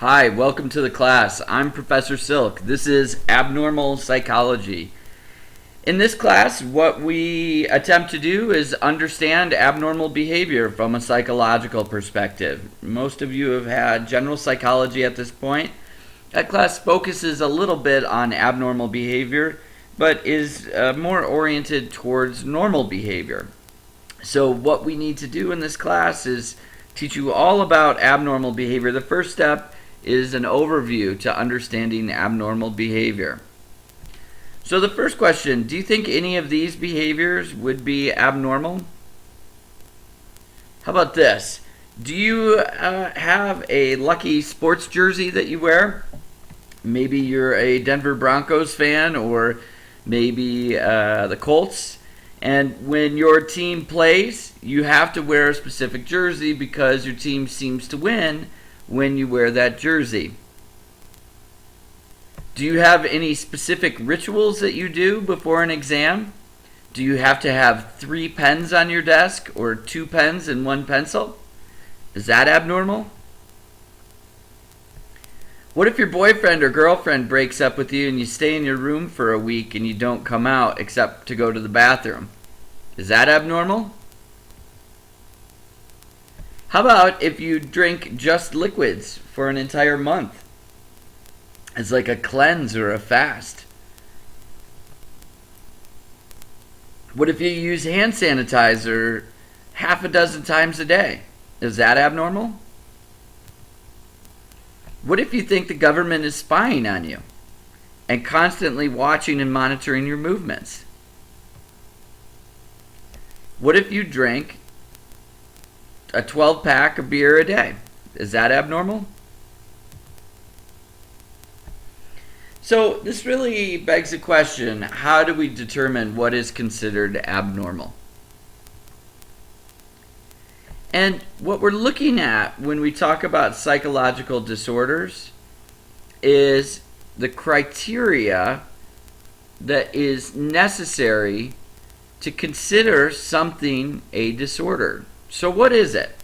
Hi, welcome to the class. I'm Professor Silk. This is Abnormal Psychology. In this class, what we attempt to do is understand abnormal behavior from a psychological perspective. Most of you have had general psychology at this point. That class focuses a little bit on abnormal behavior, but is more oriented towards normal behavior. So what we need to do in this class is teach you all about abnormal behavior. The first step is an overview to understanding abnormal behavior. So the first question, do you think any of these behaviors would be abnormal? How about this? Do you have a lucky sports jersey that you wear? Maybe you're a Denver Broncos fan, or maybe the Colts. And when your team plays, you have to wear a specific jersey because your team seems to win when you wear that jersey. Do you have any specific rituals that you do before an exam? Do you have to have 3 pens on your desk or 2 pens and 1 pencil? Is that abnormal? What if your boyfriend or girlfriend breaks up with you and you stay in your room for a week and you don't come out except to go to the bathroom? Is that abnormal? How about if you drink just liquids for an entire month? It's like a cleanse or a fast. What if you use hand sanitizer half a dozen times a day? Is that abnormal? What if you think the government is spying on you and constantly watching and monitoring your movements? What if you drink a 12-pack of beer a day? Is that abnormal? So this really begs the question, how do we determine what is considered abnormal? And what we're looking at when we talk about psychological disorders is the criteria that is necessary to consider something a disorder. So what is it?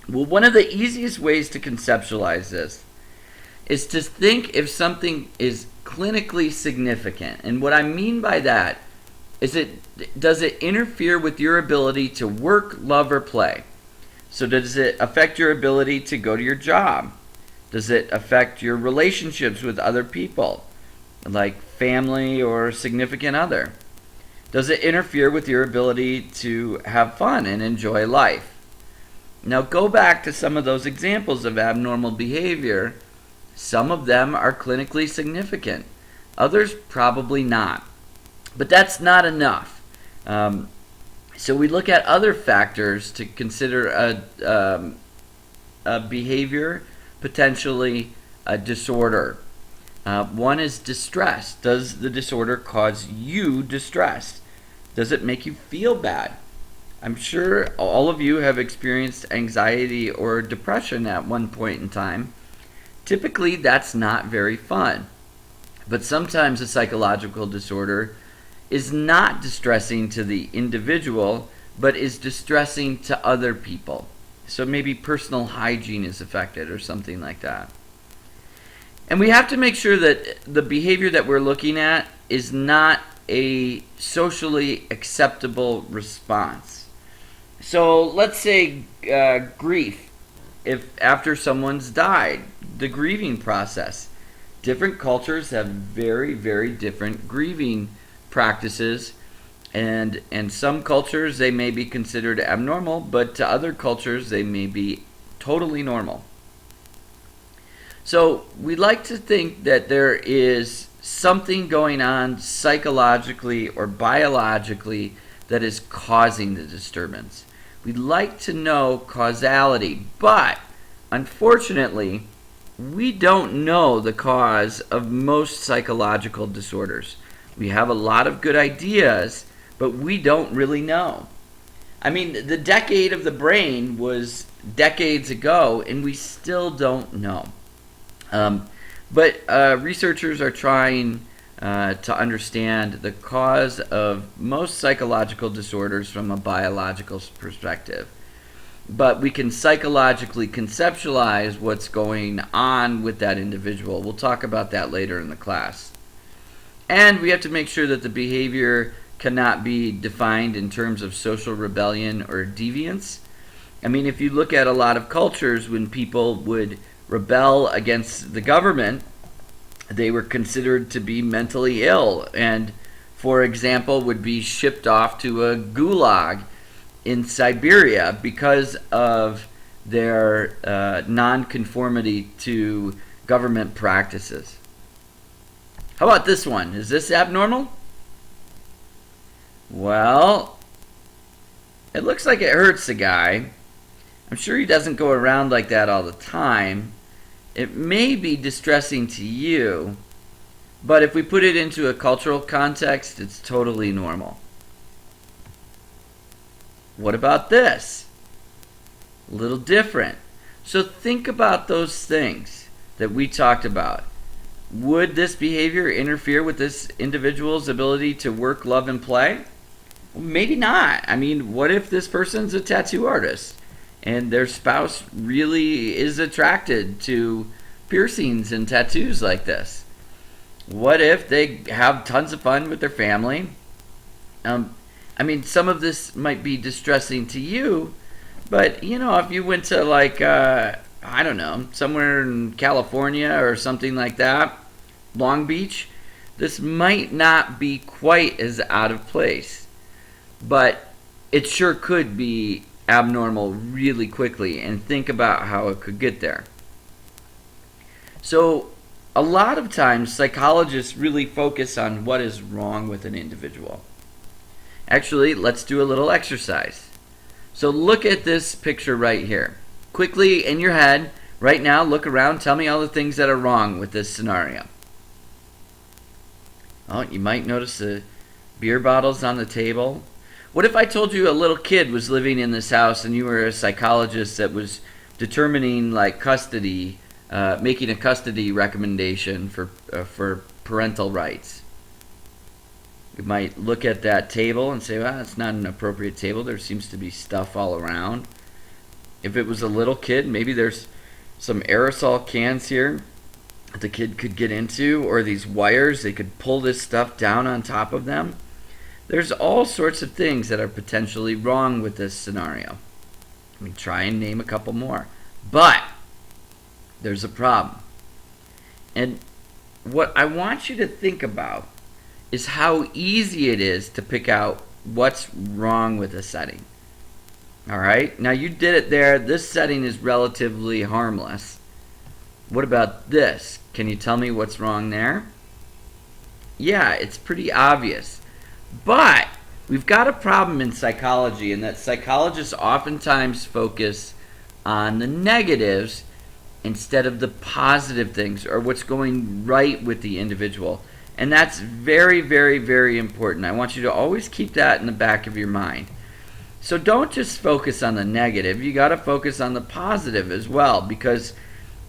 Well, one of the easiest ways to conceptualize this is to think if something is clinically significant. And what I mean by that is, does it interfere with your ability to work, love, or play? So does it affect your ability to go to your job? Does it affect your relationships with other people, like family or significant other? Does it interfere with your ability to have fun and enjoy life? Now go back to some of those examples of abnormal behavior. Some of them are clinically significant. Others probably not. But that's not enough. So we look at other factors to consider a behavior, potentially a disorder. One is distress. Does the disorder cause you distress? Does it make you feel bad? I'm sure all of you have experienced anxiety or depression at one point in time. Typically, that's not very fun. But sometimes a psychological disorder is not distressing to the individual, but is distressing to other people. So maybe personal hygiene is affected or something like that. And we have to make sure that the behavior that we're looking at is not a socially acceptable response. So let's say grief. If after someone's died, the grieving process. Different cultures have very, very different grieving practices. And in some cultures, they may be considered abnormal, but to other cultures, they may be totally normal. So we like to think that there is something going on psychologically or biologically that is causing the disturbance. We'd like to know causality, but unfortunately, we don't know the cause of most psychological disorders. We have a lot of good ideas, but we don't really know. I mean, the decade of the brain was decades ago, and we still don't know. But researchers are trying to understand the cause of most psychological disorders from a biological perspective. but we can psychologically conceptualize what's going on with that individual. We'll talk about that later in the class. And we have to make sure that the behavior cannot be defined in terms of social rebellion or deviance. I mean, if you look at a lot of cultures, when people would rebel against the government, they were considered to be mentally ill and, for example, would be shipped off to a gulag in Siberia because of their nonconformity to government practices. How about this one? Is this abnormal? Well, it looks like it hurts the guy. I'm sure he doesn't go around like that all the time. It may be distressing to you, but if we put it into a cultural context, it's totally normal. What about this? A little different. So think about those things that we talked about. Would this behavior interfere with this individual's ability to work, love, and play? Well, maybe not. I mean, what if this person's a tattoo artist and their spouse really is attracted to piercings and tattoos like this? What if they have tons of fun with their family? I mean, some of this might be distressing to you, but, you know, if you went to, like, I don't know, somewhere in California or something like that, Long Beach, this might not be quite as out of place. But it sure could be abnormal really quickly, and think about how it could get there. So a lot of times psychologists really focus on what is wrong with an individual. Actually, let's do a little exercise. So look at this picture right here. Quickly in your head, right now, look around, tell me all the things that are wrong with this scenario. Oh, you might notice the beer bottles on the table. What if I told you a little kid was living in this house and you were a psychologist that was determining like custody, making a custody recommendation for parental rights? You might look at that table and say, well, it's not an appropriate table. There seems to be stuff all around. If it was a little kid, maybe there's some aerosol cans here that the kid could get into, or these wires, they could pull this stuff down on top of them. There's all sorts of things that are potentially wrong with this scenario. Let me try and name a couple more. But there's a problem. And what I want you to think about is how easy it is to pick out what's wrong with a setting. All right? Now you did it there. This setting is relatively harmless. What about this? Can you tell me what's wrong there? Yeah, it's pretty obvious. But we've got a problem in psychology, in that psychologists oftentimes focus on the negatives instead of the positive things, or what's going right with the individual. And that's very, very, very important. I want you to always keep that in the back of your mind. So don't just focus on the negative. You got to focus on the positive as well, because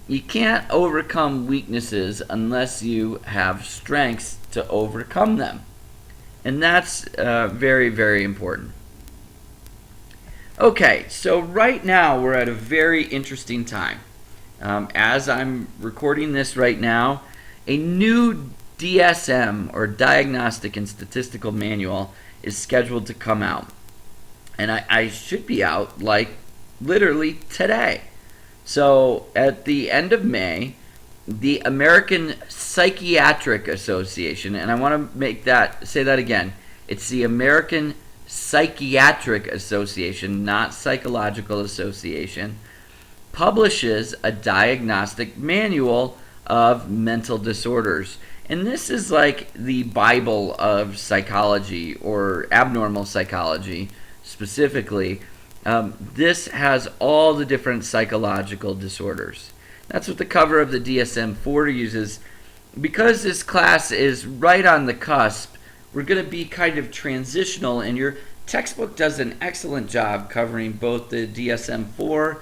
you can't overcome weaknesses unless you have strengths to overcome them. And that's very, very important. Okay, so right now we're at a very interesting time. As I'm recording this right now, a new DSM, or Diagnostic and Statistical Manual, is scheduled to come out. And I should be out like literally today. So at the end of May, the American Psychiatric Association, and I want to say that again, it's the American Psychiatric Association, not Psychological Association, publishes a diagnostic manual of mental disorders. And this is like the Bible of psychology, or abnormal psychology specifically. This has all the different psychological disorders. That's what the cover of the DSM-4 uses. Because this class is right on the cusp, we're going to be kind of transitional, and your textbook does an excellent job covering both the DSM-4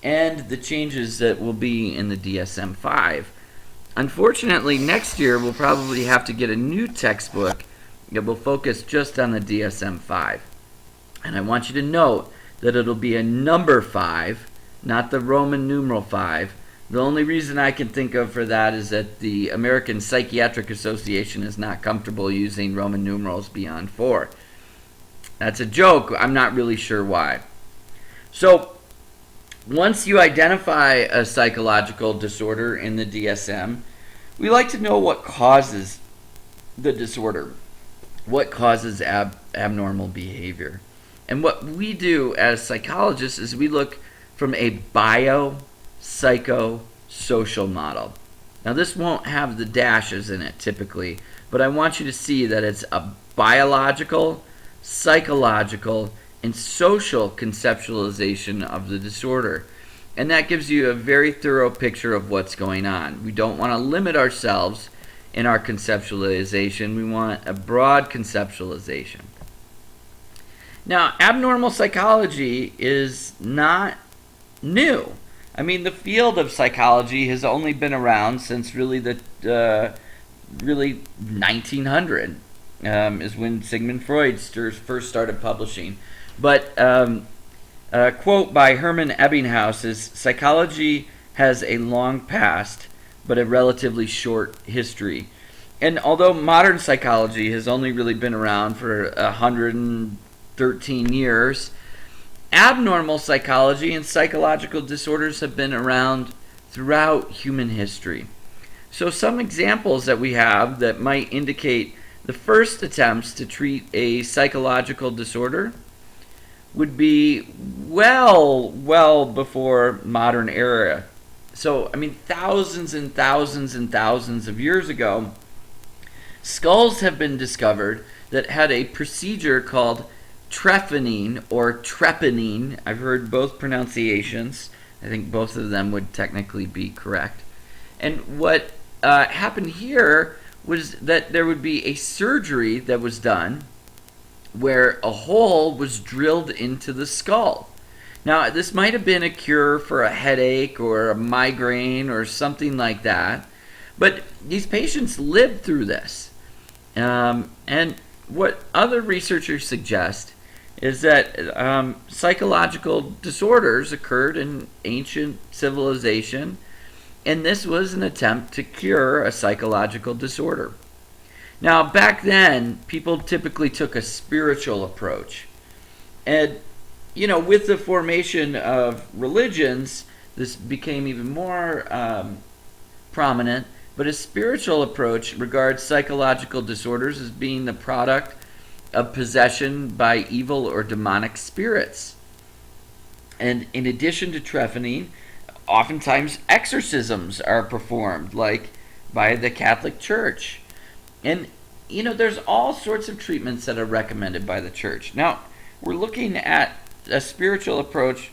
and the changes that will be in the DSM-5. Unfortunately, next year we'll probably have to get a new textbook that will focus just on the DSM-5. And I want you to note that it'll be a number 5, not the Roman numeral 5. The only reason I can think of for that is that the American Psychiatric Association is not comfortable using Roman numerals beyond 4. That's a joke. I'm not really sure why. So, once you identify a psychological disorder in the DSM, we like to know what causes the disorder, what causes abnormal behavior. And what we do as psychologists is we look from a bio-psycho-social model. Now, this won't have the dashes in it typically, but I want you to see that it's a biological, psychological, and social conceptualization of the disorder. And that gives you a very thorough picture of what's going on. We don't want to limit ourselves in our conceptualization. We want a broad conceptualization. Now, abnormal psychology is not new. I mean, the field of psychology has only been around since really 1900 is when Sigmund Freud first started publishing. But a quote by Hermann Ebbinghaus is, "Psychology has a long past, but a relatively short history." And although modern psychology has only really been around for 113 years, abnormal psychology and psychological disorders have been around throughout human history. So some examples that we have that might indicate the first attempts to treat a psychological disorder would be well before modern era. So, I mean, thousands and thousands and thousands of years ago, skulls have been discovered that had a procedure called trephining or trepanning. I've heard both pronunciations. I think both of them would technically be correct. And what happened here was that there would be a surgery that was done where a hole was drilled into the skull. Now, this might have been a cure for a headache or a migraine or something like that, but these patients lived through this. And what other researchers suggest is that psychological disorders occurred in ancient civilization, and this was an attempt to cure a psychological disorder. Now, back then, people typically took a spiritual approach. And, you know, with the formation of religions, this became even more prominent. But a spiritual approach regards psychological disorders as being the product of possession by evil or demonic spirits. And in addition to trephining, oftentimes exorcisms are performed, like by the Catholic Church. And, you know, there's all sorts of treatments that are recommended by the church. Now, we're looking at a spiritual approach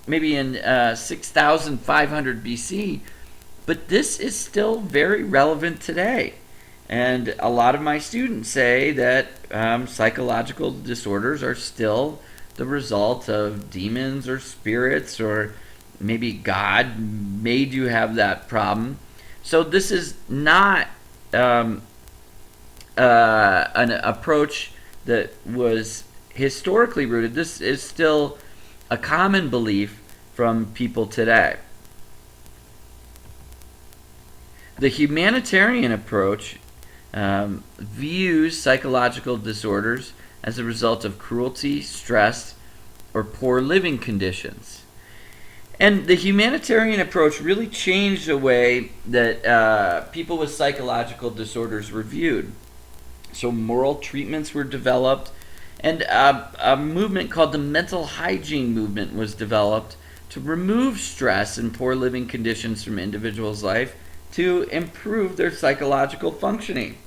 maybe in 6,500 BC, but this is still very relevant today. And a lot of my students say that psychological disorders are still the result of demons or spirits, or maybe God made you have that problem. So this is not an approach that was historically rooted. This is still a common belief from people today. The humanitarian approach views psychological disorders as a result of cruelty, stress, or poor living conditions. And the humanitarian approach really changed the way that people with psychological disorders were viewed. So moral treatments were developed, and a movement called the mental hygiene movement was developed to remove stress and poor living conditions from individuals' life to improve their psychological functioning.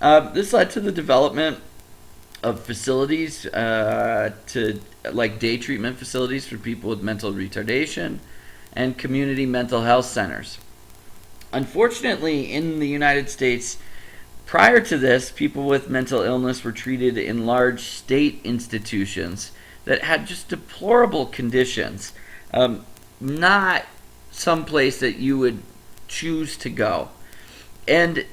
This led to the development of facilities like day treatment facilities for people with mental retardation and community mental health centers. Unfortunately, in the United States, prior to this, people with mental illness were treated in large state institutions that had just deplorable conditions, not someplace that you would choose to go. And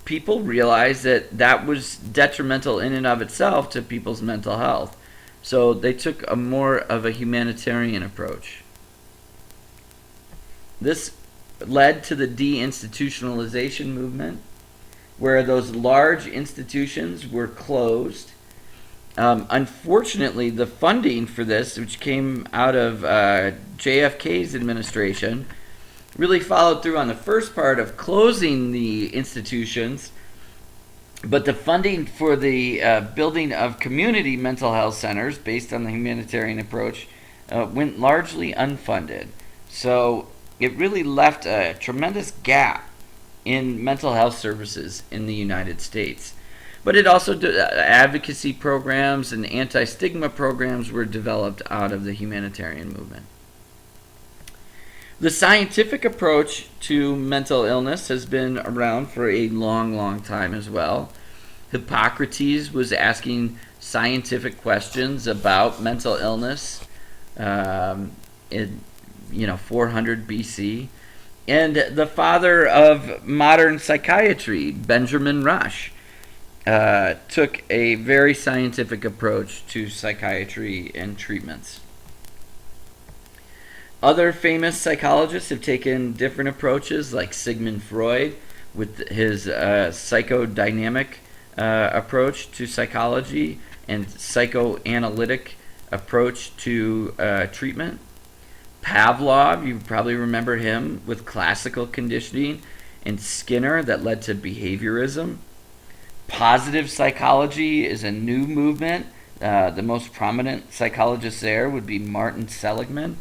people realized that that was detrimental in and of itself to people's mental health. So they took a more of a humanitarian approach. This led to the deinstitutionalization movement, where those large institutions were closed. Unfortunately, the funding for this, which came out of JFK's administration, really followed through on the first part of closing the institutions, but the funding for the building of community mental health centers based on the humanitarian approach went largely unfunded. So it really left a tremendous gap in mental health services in the United States. But it also advocacy programs and anti-stigma programs were developed out of the humanitarian movement. The scientific approach to mental illness has been around for a long, long time as well. Hippocrates was asking scientific questions about mental illness in 400 BC. And the father of modern psychiatry, Benjamin Rush, took a very scientific approach to psychiatry and treatments. Other famous psychologists have taken different approaches, like Sigmund Freud with his psychodynamic approach to psychology and psychoanalytic approach to treatment. Pavlov, you probably remember him with classical conditioning, and Skinner, that led to behaviorism. Positive psychology is a new movement. The most prominent psychologist there would be Martin Seligman.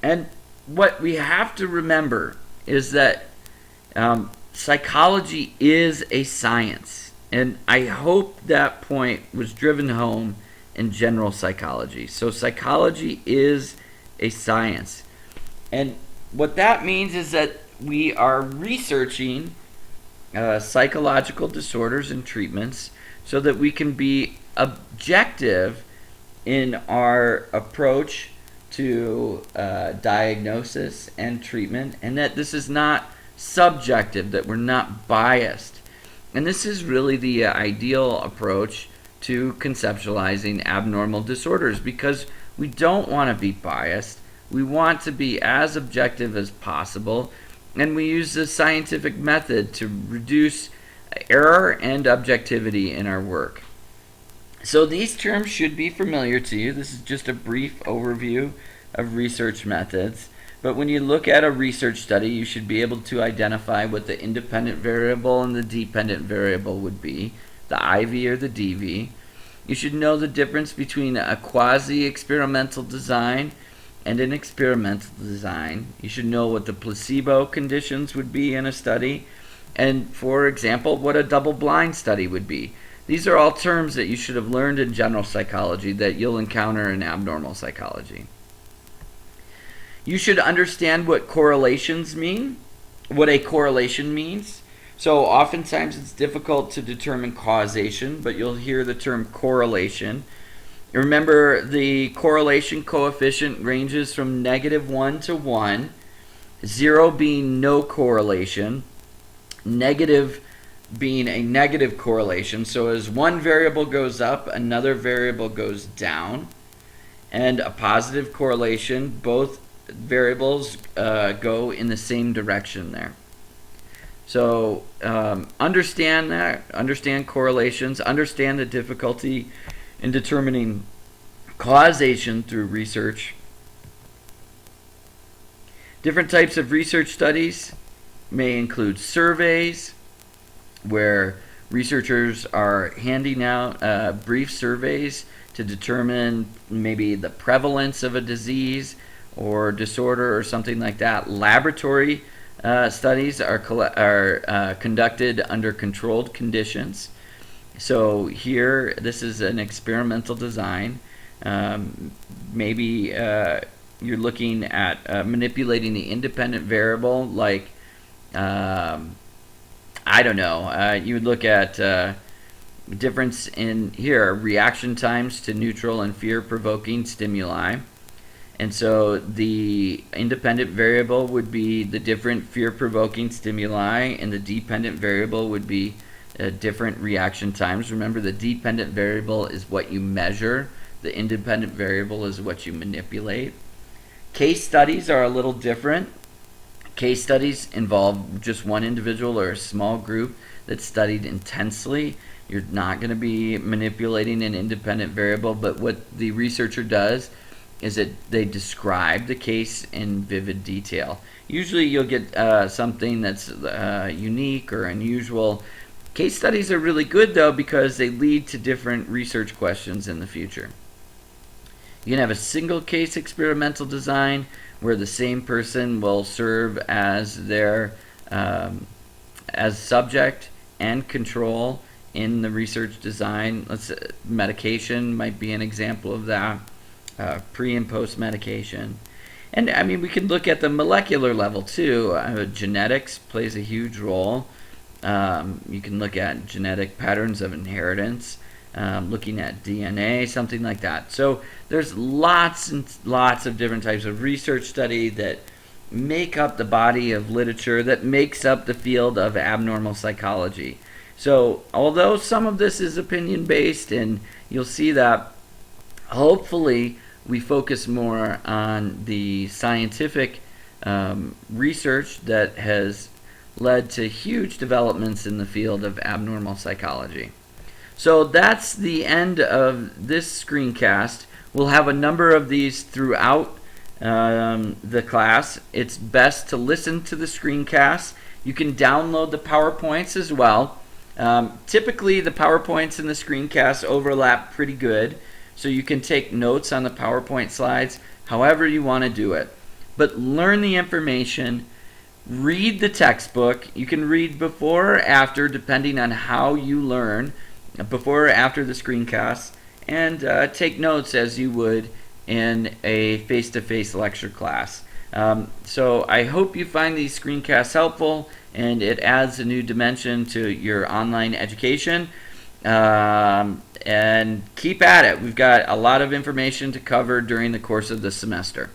And what we have to remember is that psychology is a science. And I hope that point was driven home in general psychology. So psychology is a science. And what that means is that we are researching psychological disorders and treatments so that we can be objective in our approach to diagnosis and treatment, and that this is not subjective, that we're not biased. And this is really the ideal approach to conceptualizing abnormal disorders, because we don't want to be biased. We want to be as objective as possible, and we use the scientific method to reduce error and objectivity in our work. So these terms should be familiar to you. This is just a brief overview of research methods. But when you look at a research study, you should be able to identify what the independent variable and the dependent variable would be, the IV or the DV. You should know the difference between a quasi-experimental design and an experimental design. You should know what the placebo conditions would be in a study, and, for example, what a double-blind study would be. These are all terms that you should have learned in general psychology that you'll encounter in abnormal psychology. You should understand what correlations mean, what a correlation means. So oftentimes it's difficult to determine causation, but you'll hear the term correlation. Remember, the correlation coefficient ranges from -1 to 1, 0 being no correlation, negative being a negative correlation. So as one variable goes up, another variable goes down. And a positive correlation, both variables go in the same direction there. So understand that, understand correlations, understand the difficulty in determining causation through research. Different types of research studies may include surveys, where researchers are handing out brief surveys to determine maybe the prevalence of a disease or disorder or something like that. Laboratory studies are conducted under controlled conditions. So here, this is an experimental design. Maybe you're looking at manipulating the independent variable, like, I don't know, you would look at difference in here, reaction times to neutral and fear-provoking stimuli. And so the independent variable would be the different fear-provoking stimuli, and the dependent variable would be different reaction times. Remember, the dependent variable is what you measure. The independent variable is what you manipulate. Case studies are a little different. Case studies involve just one individual or a small group that's studied intensely. You're not going to be manipulating an independent variable, but what the researcher does is that they describe the case in vivid detail. Usually you'll get something that's unique or unusual. Case studies are really good, though, because they lead to different research questions in the future. You can have a single case experimental design where the same person will serve as their as subject and control in the research design. Medication might be an example of that. Pre and post medication. And I mean, we can look at the molecular level too. Genetics plays a huge role. You can look at genetic patterns of inheritance, looking at DNA, something like that. So there's lots and lots of different types of research study that make up the body of literature that makes up the field of abnormal psychology. So although some of this is opinion-based, and you'll see that hopefully we focus more on the scientific research that has led to huge developments in the field of abnormal psychology. So that's the end of this screencast. We'll have a number of these throughout the class. It's best to listen to the screencasts. You can download the PowerPoints as well. Typically the PowerPoints and the screencasts overlap pretty good, so you can take notes on the PowerPoint slides however you want to do it. But learn the information, read the textbook. You can read before or after, depending on how you learn, before or after the screencasts, and take notes as you would in a face-to-face lecture class. So I hope you find these screencasts helpful, and it adds a new dimension to your online education. And keep at it. We've got a lot of information to cover during the course of the semester.